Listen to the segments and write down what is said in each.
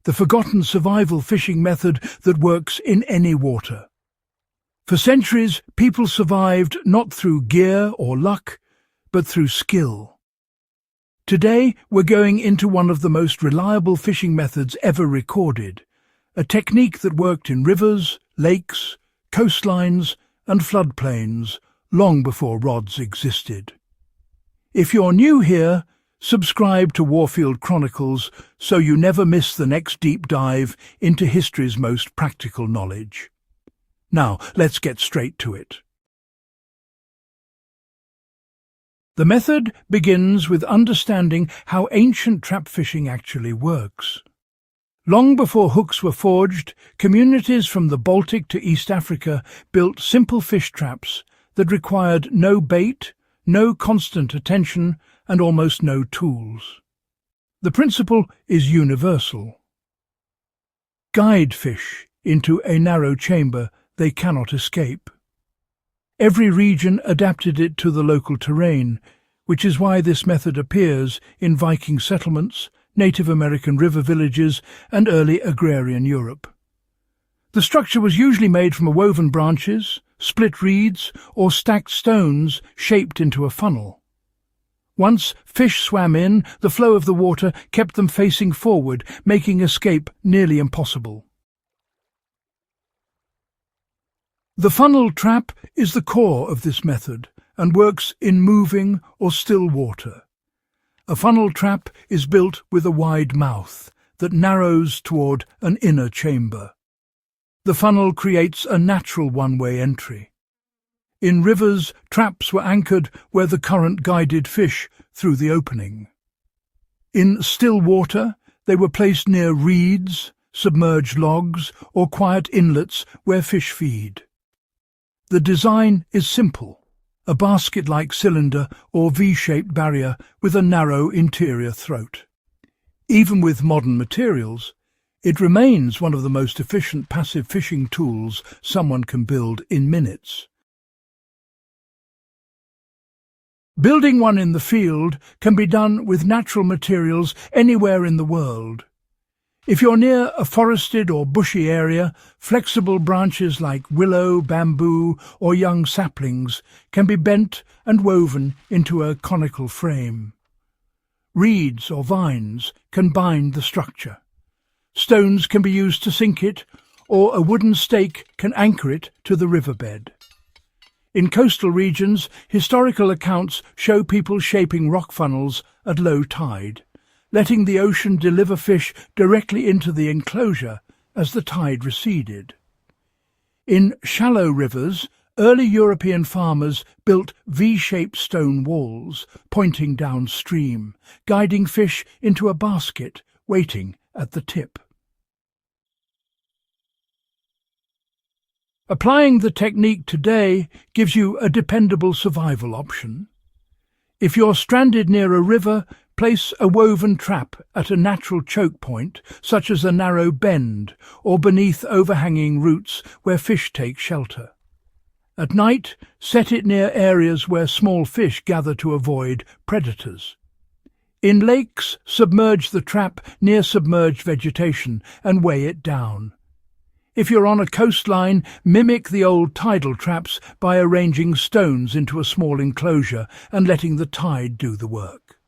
the forgotten survival fishing method that works in any water. For centuries, people survived not through gear or luck, but through skill. Today, we're going into one of the most reliable fishing methods ever recorded, a technique that worked in rivers, lakes, coastlines, and floodplains long before rods existed. If you're new here, subscribe to Warfield Chronicles so you never miss the next deep dive into history's most practical knowledge. Now, let's get straight to it. The method begins with understanding how ancient trap fishing actually works. Long before hooks were forged, communities from the Baltic to East Africa built simple fish traps that required no bait, no constant attention, and almost no tools. The principle is universal. Guide fish into a narrow chamber they cannot escape. Every region adapted it to the local terrain, which is why this method appears in Viking settlements, Native American river villages, and early agrarian Europe. The structure was usually made from woven branches, split reeds, or stacked stones shaped into a funnel. Once fish swam in, the flow of the water kept them facing forward, making escape nearly impossible. The funnel trap is the core of this method and works in moving or still water. A funnel trap is built with a wide mouth that narrows toward an inner chamber. The funnel creates a natural one-way entry. In rivers, traps were anchored where the current guided fish through the opening. In still water, they were placed near reeds, submerged logs, or quiet inlets where fish feed. The design is simple, a basket-like cylinder or V-shaped barrier with a narrow interior throat. Even with modern materials, it remains one of the most efficient passive fishing tools someone can build in minutes. Building one in the field can be done with natural materials anywhere in the world. If you're near a forested or bushy area, flexible branches like willow, bamboo, or young saplings can be bent and woven into a conical frame. Reeds or vines can bind the structure. Stones can be used to sink it, or a wooden stake can anchor it to the riverbed. In coastal regions, historical accounts show people shaping rock funnels at low tide, letting the ocean deliver fish directly into the enclosure as the tide receded. In shallow rivers, early European farmers built V-shaped stone walls pointing downstream, guiding fish into a basket waiting at the tip. Applying the technique today gives you a dependable survival option. If you're stranded near a river, place a woven trap at a natural choke point, such as a narrow bend or beneath overhanging roots where fish take shelter. At night, set it near areas where small fish gather to avoid predators. In lakes, submerge the trap near submerged vegetation and weigh it down. If you're on a coastline, mimic the old tidal traps by arranging stones into a small enclosure and letting the tide do the work.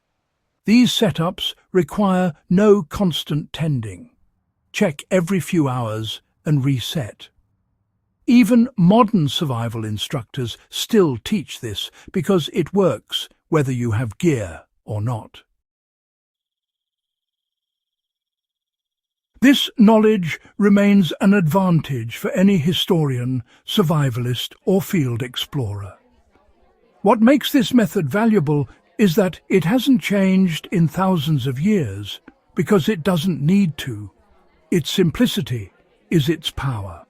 These setups require no constant tending. Check every few hours and reset. Even modern survival instructors still teach this because it works whether you have gear or not. This knowledge remains an advantage for any historian, survivalist, or field explorer. What makes this method valuable is that it hasn't changed in thousands of years, because it doesn't need to. Its simplicity is its power.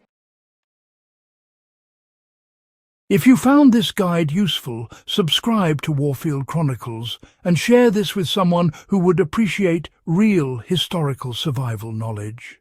If you found this guide useful, subscribe to Warfield Chronicles and share this with someone who would appreciate real historical survival knowledge.